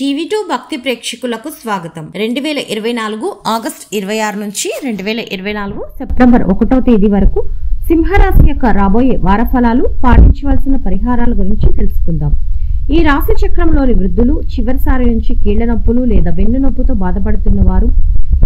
టీవీ2 భక్తి ప్రేక్షకులకు స్వాగతం. 2024 ఆగస్టు 26 నుంచి 2024 సెప్టెంబర్ 1వ తేదీ వరకు సింహరాశి యొక్క రాబోయే వారఫలాలు, పాటించవలసిన పరిహారాల గురించి తెలుసుకుందాం. ఈ రాశి చక్రంలోని వృద్ధులు, చివరిసారి నుంచి కీళ్ల నొప్పులు లేదా వెన్ను నొప్పుతో బాధపడుతున్న వారు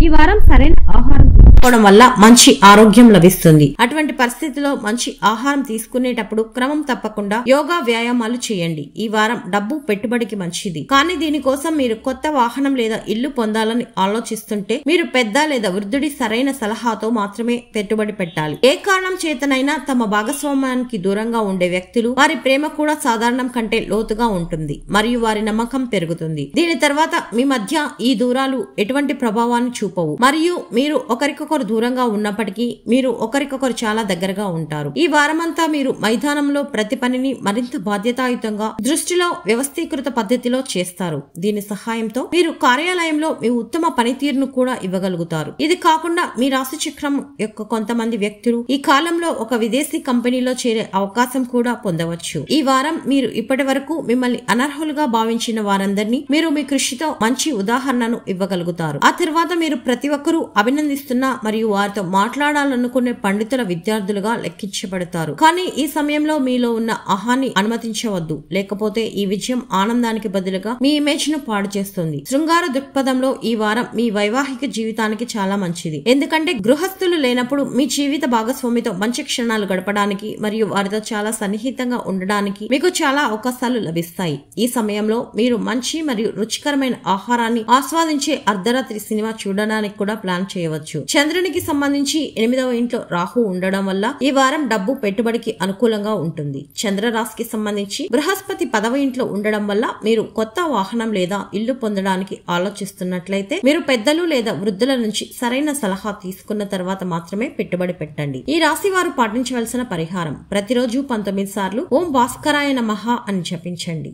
ఈ వారం సరైన ఆహారం తీసుకోవడం వల్ల మంచి ఆరోగ్యం లభిస్తుంది. అటువంటి పరిస్థితిలో మంచి ఆహారం తీసుకునేటప్పుడు క్రమం తప్పకుండా యోగా, వ్యాయామాలు చేయండి. ఈ వారం డబ్బు పెట్టుబడికి మంచిది, కానీ దీనికోసం మీరు కొత్త వాహనం లేదా ఇల్లు పొందాలని ఆలోచిస్తుంటే మీరు పెద్ద లేదా వృద్ధుడి సరైన సలహాతో మాత్రమే పెట్టుబడి పెట్టాలి. ఏ కారణం చేతనైనా తమ భాగస్వామ్యానికి దూరంగా ఉండే వ్యక్తులు, వారి ప్రేమ కూడా సాధారణం కంటే లోతుగా ఉంటుంది మరియు వారి నమ్మకం పెరుగుతుంది. దీని తర్వాత మీ మధ్య ఈ దూరాలు ఎటువంటి ప్రభావాన్ని చూపవు మరియు మీరు ఒకరికొకరు దూరంగా ఉన్నప్పటికీ మీరు ఒకరికొకరు చాలా దగ్గరగా ఉంటారు. ఈ వారమంతా మీరు మైదానంలో ప్రతి పనిని మరింత బాధ్యతాయుతంగా, దృష్టిలో వ్యవస్థీకృత పద్ధతిలో చేస్తారు. దీని సహాయంతో మీరు కార్యాలయంలో మీ ఉత్తమ పనితీరును కూడా ఇవ్వగలుగుతారు. ఇది కాకుండా మీ రాశి చక్రం యొక్క కొంతమంది వ్యక్తులు ఈ కాలంలో ఒక విదేశీ కంపెనీలో చేరే అవకాశం కూడా పొందవచ్చు. ఈ వారం మీరు ఇప్పటి వరకు మిమ్మల్ని అనర్హులుగా భావించిన వారందరినీ మీరు మీ కృషితో మంచి ఉదాహరణను ఇవ్వగలుగుతారు. ఆ తర్వాత మీరు ప్రతి ఒక్కరూ అభినందిస్తున్న మరియు వారితో మాట్లాడాలనుకునే పండితుల విద్యార్థులుగా లెక్కించబడతారు. కానీ ఈ సమయంలో మీలో ఉన్న అహాన్ని అనుమతించవద్దు, లేకపోతే ఈ విజయం ఆనందానికి బదులుగా మీ ఇమేజ్ ను పాడు చేస్తుంది. శృంగార దృక్పథంలో ఈ వారం మీ వైవాహిక జీవితానికి చాలా మంచిది, ఎందుకంటే గృహస్థులు లేనప్పుడు మీ జీవిత భాగస్వామితో మంచి క్షణాలు గడపడానికి మరియు వారితో చాలా సన్నిహితంగా ఉండడానికి మీకు చాలా అవకాశాలు లభిస్తాయి. ఈ సమయంలో మీరు మంచి మరియు రుచికరమైన ఆహారాన్ని ఆస్వాదించే అర్ధరాత్రి సినిమా చూడడానికి కూడా ప్లాన్ చేయవచ్చు. చంద్రునికి సంబంధించి 8వ ఇంట్లో రాహు ఉండడం వల్ల ఈ వారం డబ్బు పెట్టుబడికి అనుకూలంగా ఉంటుంది. చంద్ర రాశికి సంబంధించి బృహస్పతి 10వ ఇంట్లో ఉండడం వల్ల మీరు కొత్త వాహనం లేదా ఇల్లు పొందడానికి ఆలోచిస్తున్నట్లయితే మీరు పెద్దలు లేదా వృద్ధుల నుంచి సరైన సలహా తీసుకున్న తర్వాత మాత్రమే పెట్టుబడి పెట్టండి. ఈ రాశి వారు పాటించవలసిన పరిహారం: ప్రతిరోజు 19 సార్లు ఓం భాస్కరాయ నమః అని జపించండి.